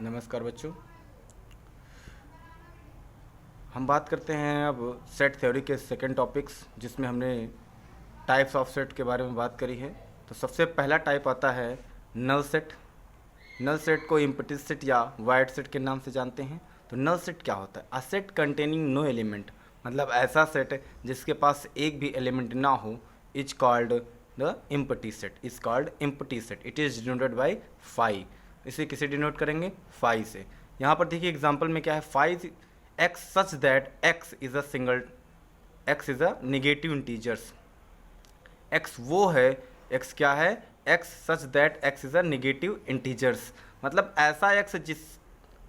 नमस्कार बच्चों। हम बात करते हैं अब सेट थ्योरी के सेकंड टॉपिक्स, जिसमें हमने टाइप्स ऑफ सेट के बारे में बात करी है। तो सबसे पहला टाइप आता है नल सेट। नल सेट को इम्पटी सेट या वाइड सेट के नाम से जानते हैं। तो नल सेट क्या होता है? A set containing no element, मतलब ऐसा सेट जिसके पास एक भी एलिमेंट ना हो, is called the empty set, is called empty set. It is denoted by phi. इसे किसे डिनोट करेंगे? फाई से। यहाँ पर देखिए एग्जाम्पल में क्या है, phi x such that x is a single, x is a negative integers. X वो है, एक्स क्या है? X such that x is a negative integers, मतलब ऐसा एक्स जिस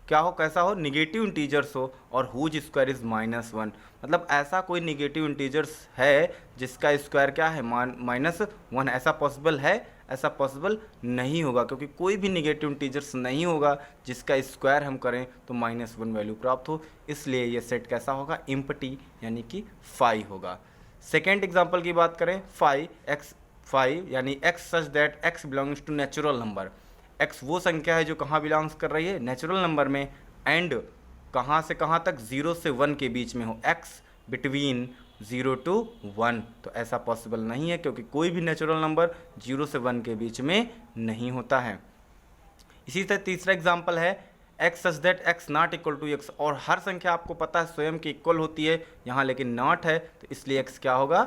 क्या हो, कैसा हो, नेगेटिव इंटीजर्स हो, और हुज स्क्वायर इज -1, मतलब ऐसा कोई नेगेटिव इंटीजर्स है जिसका स्क्वायर क्या है? -1। ऐसा पॉसिबल है? ऐसा पॉसिबल नहीं होगा, क्योंकि कोई भी नेगेटिव इंटीजर्स नहीं होगा जिसका स्क्वायर हम करें तो -1 वैल्यू प्राप्त हो। इसलिए ये सेट कैसा होगा? इम्पटी, यानी कि फाई होगा। सेकेंड एग्जाम्पल की बात करें, फाई यानी x such that x belongs to natural number. X वो संख्या है जो कहाँ बिलोंग्स कर रही है? नेचुरल नंबर में। एंड कहाँ से कहाँ तक? 0 से 1 के बीच में हो। एक्स बिटवीन 0 to 1, तो ऐसा पॉसिबल नहीं है, क्योंकि कोई भी नेचुरल नंबर 0 से 1 के बीच में नहीं होता है। इसी तरह तीसरा एग्जाम्पल है x such that x not equal to x, और हर संख्या आपको पता है स्वयं की इक्वल होती है, यहाँ लेकिन नॉट है, तो इसलिए एक्स क्या होगा?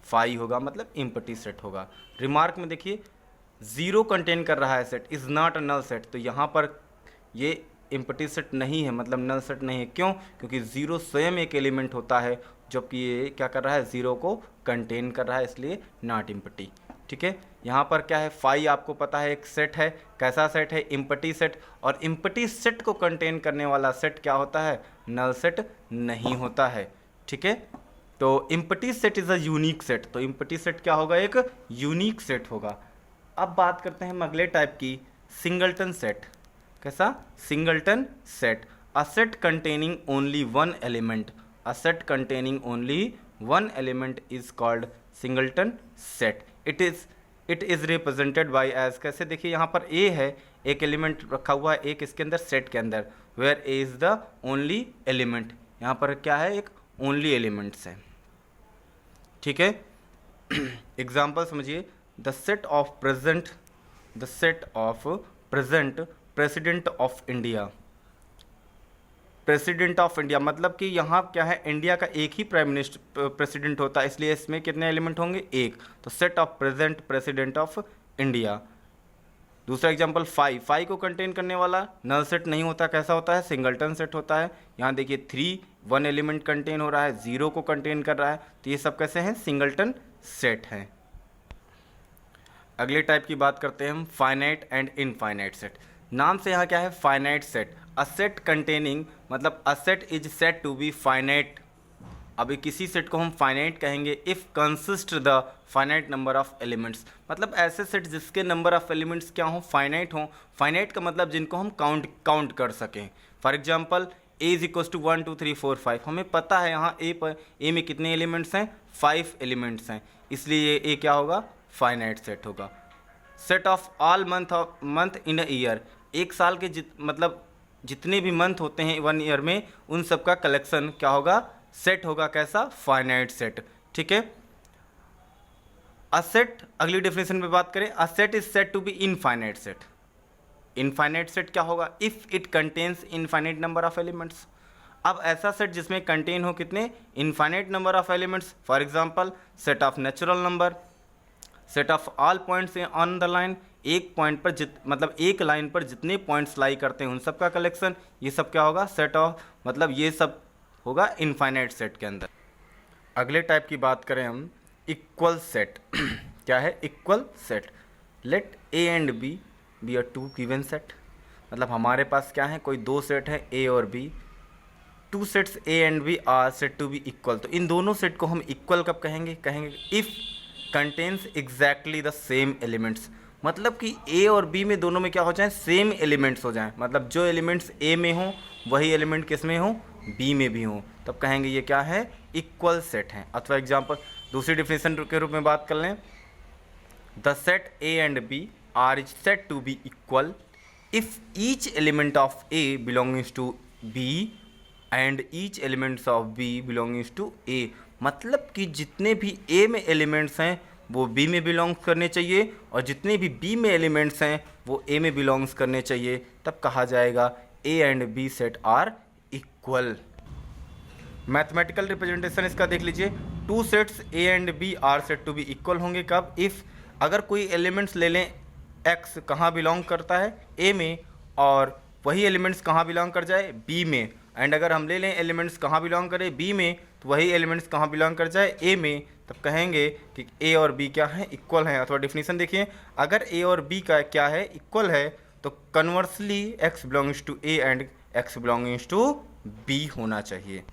फाई होगा, मतलब इम्पटी सेट होगा। रिमार्क में देखिए, 0 कंटेन कर रहा है set, is not a null set, तो यहाँ पर ये इम्पटी सेट नहीं है, मतलब नल सेट नहीं है। क्यों? क्योंकि 0 स्वयं एक एलिमेंट होता है, जबकि ये क्या कर रहा है? 0 को कंटेन कर रहा है, इसलिए नॉट इम्पटी। ठीक है, यहाँ पर क्या है? फाई आपको पता है एक सेट है। कैसा सेट है? Empty set. और इम्पटी सेट को कंटेन करने वाला सेट क्या होता है? नल सेट नहीं होता है। ठीक है, तो empty set is a unique set. तो इम्पटी सेट क्या होगा? एक यूनिक सेट होगा। अब बात करते हैं हम अगले टाइप की, सिंगलटन सेट। कैसा? Singleton set. A set containing only one element, a set containing only one element is called singleton set. It is represented by as, कैसे? देखिए यहाँ पर ए है, एक एलिमेंट रखा हुआ है एक इसके अंदर, सेट के अंदर, where A is the only element. यहाँ पर क्या है? एक ओनली एलिमेंट्स है। ठीक है, एग्जाम्पल समझिए, the set of present president of India. President of India मतलब कि यहाँ क्या है? इंडिया का एक ही प्राइम मिनिस्टर प्रेसिडेंट होता है, इसलिए इसमें कितने एलिमेंट होंगे? एक। तो set of present president of India. दूसरा एग्जांपल, फाई को कंटेन करने वाला नल सेट नहीं होता, कैसा होता है? सिंगलटन सेट होता है। यहाँ देखिए 3 1 एलिमेंट कंटेन हो रहा है, 0 को कंटेन कर रहा है, तो ये सब कैसे हैं? सिंगलटन सेट हैं। अगले टाइप की बात करते हैं हम, फाइनाइट एंड इनफाइनाइट सेट। नाम से यहाँ क्या है? Finite set. A set containing, मतलब a set is set to be finite. अभी किसी सेट को हम फाइनाइट कहेंगे if consist the finite number of elements, मतलब ऐसे सेट जिसके नंबर ऑफ एलिमेंट्स क्या हो? फाइनाइट हो। फाइनाइट का मतलब जिनको हम काउंट कर सकें। For example, A is equal to 1 2 3 4 5, हमें पता है यहाँ ए में कितने एलिमेंट्स हैं? 5 एलिमेंट्स हैं, इसलिए ए क्या होगा? फाइनाइट सेट होगा। Set of all month in a year, एक साल के मतलब जितने भी मंथ होते हैं 1 ईयर में, उन सब का कलेक्शन क्या होगा? सेट होगा। कैसा? Finite set. ठीक है, अ सेट, अगली डेफिनेशन पे बात करें, a set is set to be infinite set. Infinite set क्या होगा? If it contains infinite number of elements. अब ऐसा सेट जिसमें कंटेन हो कितने? Infinite number of elements. For example, set of natural number, set of all points on the line, एक point पर मतलब एक लाइन पर जितने पॉइंट्स लाई करते हैं उन सब का कलेक्शन, ये सब क्या होगा? सेट ऑफ, मतलब ये सब होगा इनफाइनाइट सेट के अंदर। अगले टाइप की बात करें हम, इक्वल सेट। क्या है? Equal set. Let A and B a 2 given set, मतलब हमारे पास क्या है? कोई 2 सेट है, ए और B. 2 sets A and B are set to be equal, तो इन दोनों सेट को हम इक्वल कब कहेंगे? कहेंगे if contains exactly the same elements, मतलब कि ए और बी में दोनों में क्या हो जाए? सेम एलिमेंट्स हो जाएं, मतलब जो एलिमेंट्स ए में हो वही एलिमेंट किस में हो? बी में भी हो, तब कहेंगे ये क्या है? इक्वल सेट है। अथवा एग्जांपल दूसरी डिफिनेशन के रूप में बात कर लें, the set A and B are is set to be equal if each element of A belongings to B and each elements of B belongings to A, मतलब कि जितने भी ए में एलिमेंट्स हैं वो बी में बिलोंग्स करने चाहिए और जितने भी बी में एलिमेंट्स हैं वो ए में बिलोंग्स करने चाहिए, तब कहा जाएगा A and B set are equal. Mathematical representation इसका देख लीजिए, two sets A and B are set to be equal होंगे कब, इफ़ अगर कोई एलिमेंट्स ले लें एक्स कहाँ बिलोंग करता है ए में और वही एलिमेंट्स कहाँ बिलोंग कर जाए बी में, एंड अगर हम ले लें एलिमेंट्स कहाँ बिलोंग करें बी में तो वही एलिमेंट्स कहाँ बिलोंग कर जाए ए में, तब कहेंगे कि ए और बी क्या है इक्वल है। अथवा डिफिनीशन देखिए, अगर ए और बी का क्या है इक्वल है तो conversely x belongs to A and x belongings to B होना चाहिए।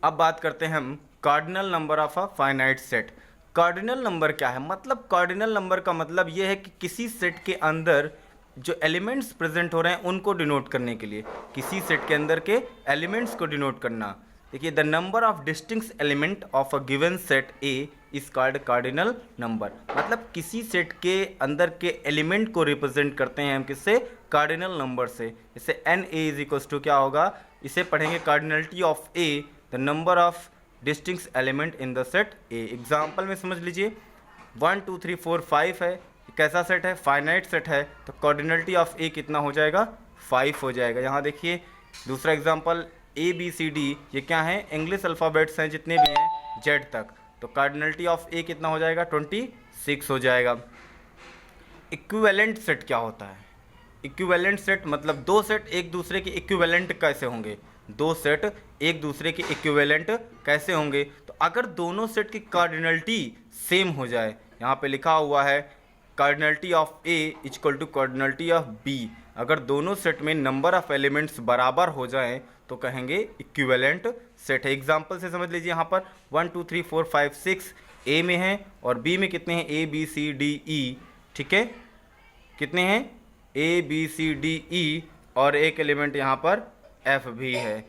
अब बात करते हैं हम cardinal number of a finite set. Cardinal number क्या है, मतलब कार्डिनल नंबर का मतलब ये है कि किसी सेट के अंदर जो एलिमेंट्स प्रेजेंट हो रहे हैं उनको डिनोट करने के लिए, किसी सेट के अंदर के एलिमेंट्स को डिनोट करना। देखिए, the number of distinct element of a given set A is called cardinal number, मतलब किसी सेट के अंदर के एलिमेंट को रिप्रेजेंट करते हैं हम किससे, कार्डिनल नंबर से। जैसे n A is equals to क्या होगा, इसे पढ़ेंगे cardinality of A the number of distinct element in the set A. Example में समझ लीजिए 1 2 3 4 5 है, कैसा सेट है, फाइनाइट सेट है, तो कार्डिनलिटी ऑफ ए कितना हो जाएगा 5 हो जाएगा। यहाँ देखिए दूसरा example A B C D, ये क्या है इंग्लिश अल्फ़ाबेट्स हैं जितने भी हैं जेड तक, तो कार्डिनलिटी ऑफ ए कितना हो जाएगा 26 हो जाएगा। इक्विवेलेंट सेट क्या होता है, इक्विवेलेंट सेट मतलब दो सेट एक दूसरे के इक्विवेलेंट कैसे होंगे, दो सेट एक दूसरे के इक्विवेलेंट कैसे होंगे, तो अगर दोनों सेट की कार्डिनलिटी सेम हो जाए, यहाँ पे लिखा हुआ है cardinality of A equal to cardinality of B, अगर दोनों सेट में नंबर ऑफ एलिमेंट्स बराबर हो जाएं तो कहेंगे इक्विवेलेंट सेट है। एग्जांपल से समझ लीजिए, यहाँ पर 1 2 3 4 5 6 ए में है और बी में कितने हैं ए बी सी डी ई, ठीक है, कितने हैं ए बी सी डी ई और एक एलिमेंट यहाँ पर एफ भी है,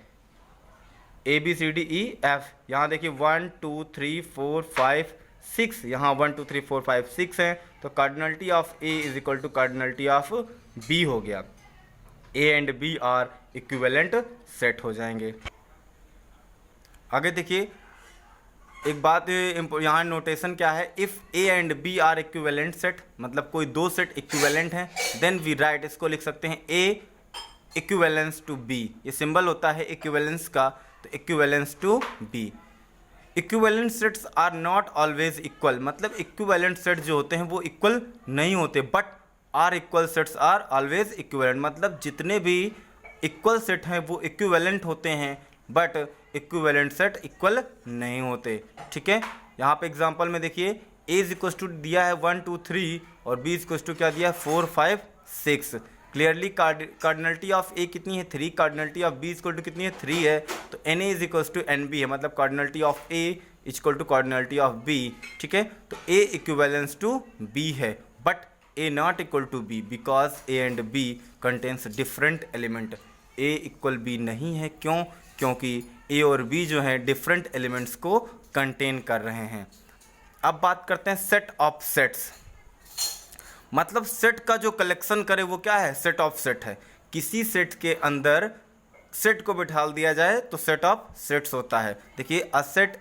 A B C D E F. यहाँ देखिए 1 2 3 4 5 6, यहाँ 1 2 3 4 5 6 हैं, तो cardinality of A is equal to cardinality of B हो गया। A and B are equivalent set हो जाएंगे। आगे देखिए एक बात, यहाँ नोटेशन क्या है, if A and B are equivalent set, मतलब कोई दो सेट इक्विवेलेंट हैं, देन वी राइट, इसको लिख सकते हैं ए इक्विवेलेंस टू बी, ये सिंबल होता है इक्विवेलेंस का, तो equivalence to B. Equivalent sets are not always equal, मतलब इक्विवेलेंट सेट जो होते हैं वो इक्वल नहीं होते, but are equal sets are always equivalent, मतलब जितने भी इक्वल सेट हैं वो इक्विवेलेंट होते हैं, बट इक्विवेलेंट सेट इक्वल नहीं होते, ठीक है। यहाँ पे एग्जांपल में देखिए ए इज इक्वल टू दिया है 1 2 3 और बी इज इक्वल टू क्या दिया है 4 5 6, क्लियरली कार्डिनलिटी ऑफ ए कितनी है 3, cardinality of B equal to कितनी है 3 है, तो n A is equal to n B है, मतलब cardinality of A equal to cardinality of B, ठीक है। तो ए इक्विवेलेंस टू बी है, but A not equal to B because A and B contains different element. A equal B नहीं है, क्यों, क्योंकि ए और बी जो है डिफरेंट एलिमेंट्स को कंटेन कर रहे हैं। अब बात करते हैं सेट ऑफ सेट्स, मतलब सेट का जो कलेक्शन करे वो क्या है, सेट ऑफ सेट है। किसी सेट के अंदर सेट को बिठा दिया जाए तो सेट ऑफ सेट्स होता है। देखिए a set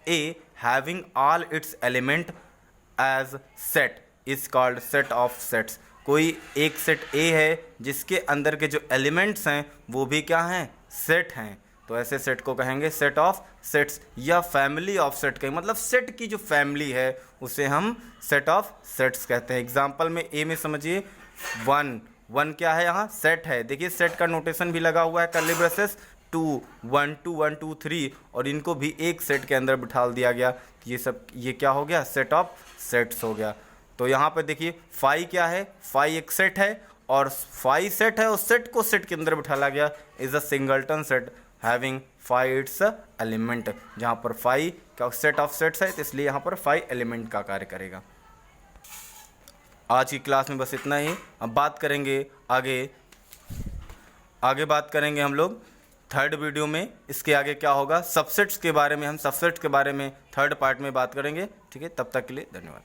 A having all its element as set is called set of sets. कोई एक सेट ए है जिसके अंदर के जो एलिमेंट्स हैं वो भी क्या हैं, सेट हैं, तो ऐसे सेट को कहेंगे सेट ऑफ सेट्स, या फैमिली ऑफ सेट कहेंगे, मतलब सेट की जो फैमिली है उसे हम सेट ऑफ सेट्स कहते हैं। एग्जांपल में ए में समझिए 1 क्या है, यहाँ सेट है, देखिए सेट का नोटेशन भी लगा हुआ है कर्ली ब्रेसेस, 2 1 2 1 2 3 और इनको भी एक सेट के अंदर बिठा दिया गया, ये सब ये क्या हो गया, सेट ऑफ सेट्स हो गया। तो यहाँ पर देखिए 5 क्या है, 5 एक सेट है और 5 सेट है, उस सेट को सेट के अंदर बिठाला गया, is a singleton set having 5 it's element, जहाँ पर 5 का सेट ऑफ सेट्स है तो इसलिए यहाँ पर 5 एलिमेंट का कार्य करेगा। आज की क्लास में बस इतना ही। अब बात करेंगे आगे बात करेंगे हम लोग थर्ड वीडियो में, इसके आगे क्या होगा सबसेट्स के बारे में, हम सबसेट्स के बारे में थर्ड पार्ट में बात करेंगे, ठीक है। तब तक के लिए धन्यवाद।